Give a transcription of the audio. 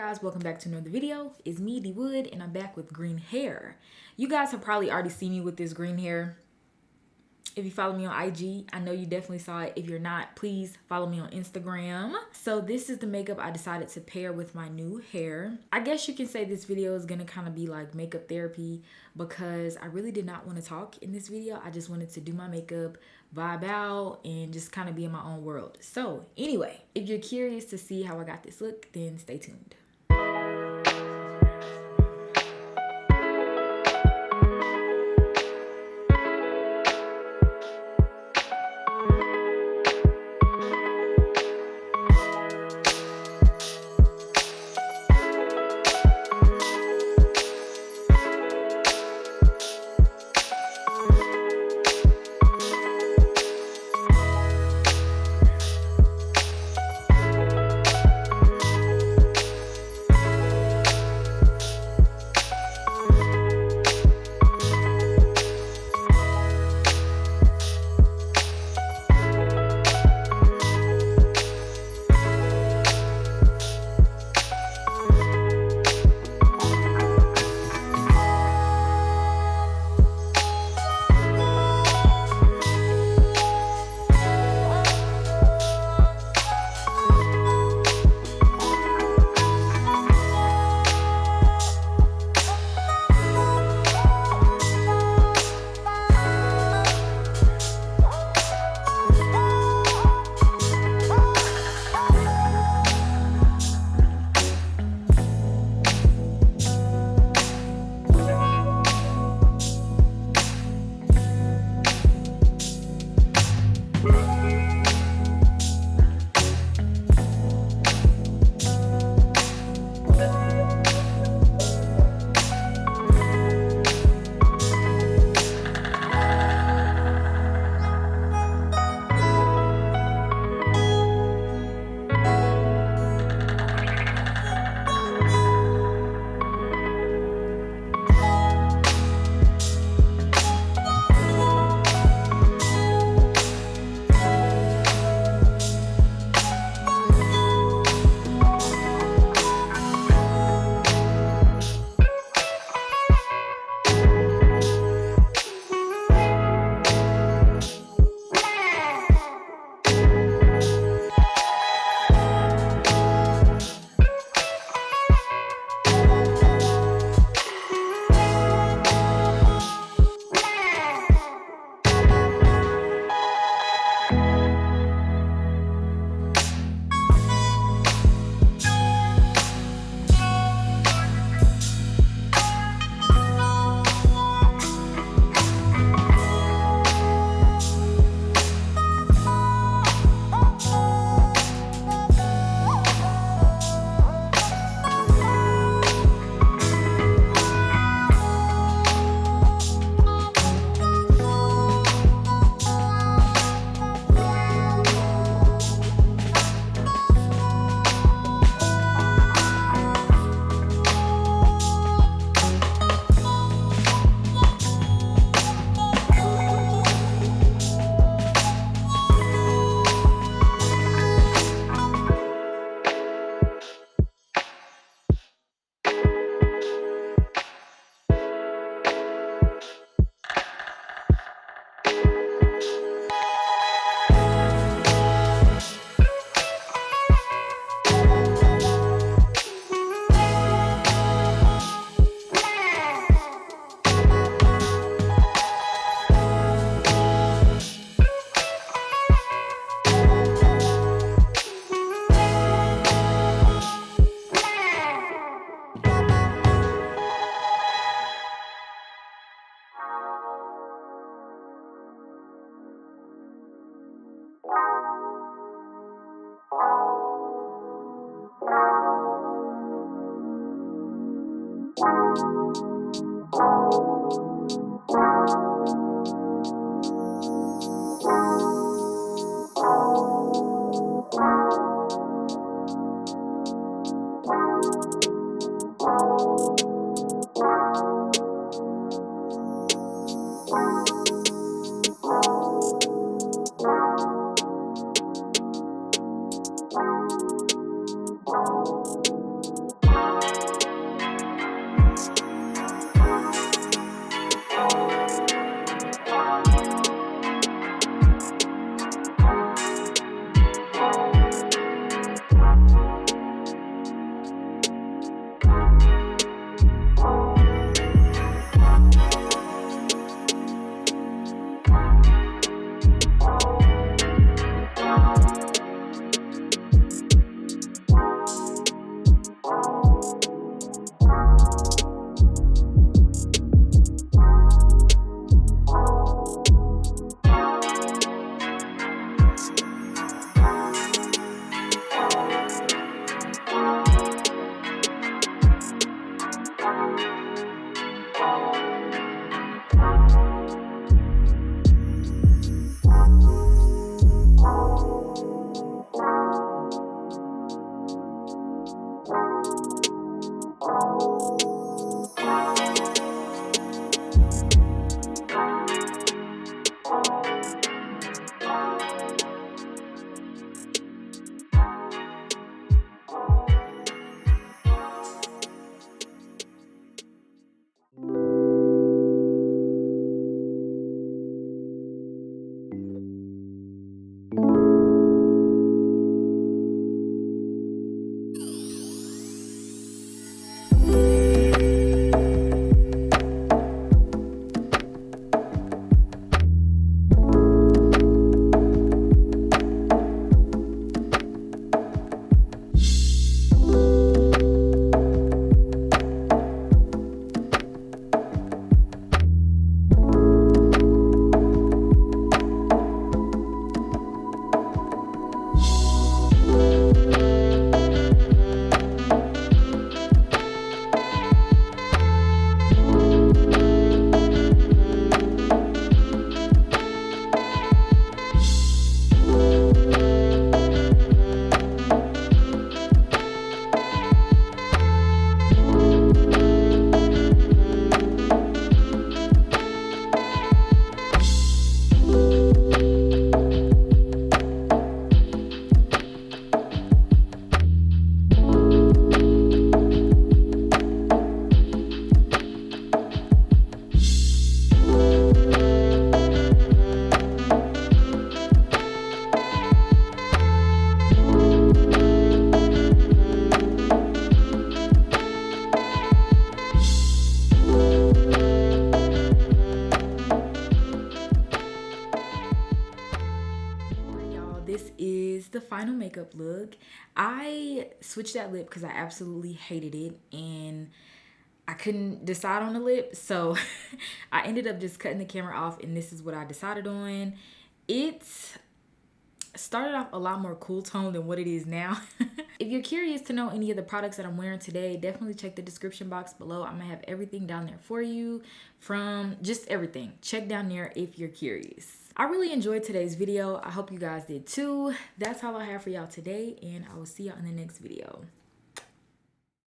Guys, welcome back to another video. It's me, D Wood, and I'm back with green hair. You guys have probably already seen me with this green hair. If you follow me on IG, I know you definitely saw it. If you're not, please follow me on Instagram. So this is the makeup I decided to pair with my new hair. I guess you can say this video is gonna kind of be like makeup therapy because I really did not want to talk in this video. I just wanted to do my makeup, vibe out, and just kind of be in my own world. So anyway, if you're curious to see how I got this look, then stay tuned. final makeup look. I switched that lip because I absolutely hated it and I couldn't decide on the lip. So I ended up just cutting the camera off and this is what I decided on. It's started off a lot more cool tone than what it is now. If you're curious to know any of the products that I'm wearing today, definitely check the description box below. I'm gonna have everything down there for you, from just everything. Check down there if you're curious. I really enjoyed today's video. I hope you guys did too. That's all I have for y'all today, and I will see y'all in the next video.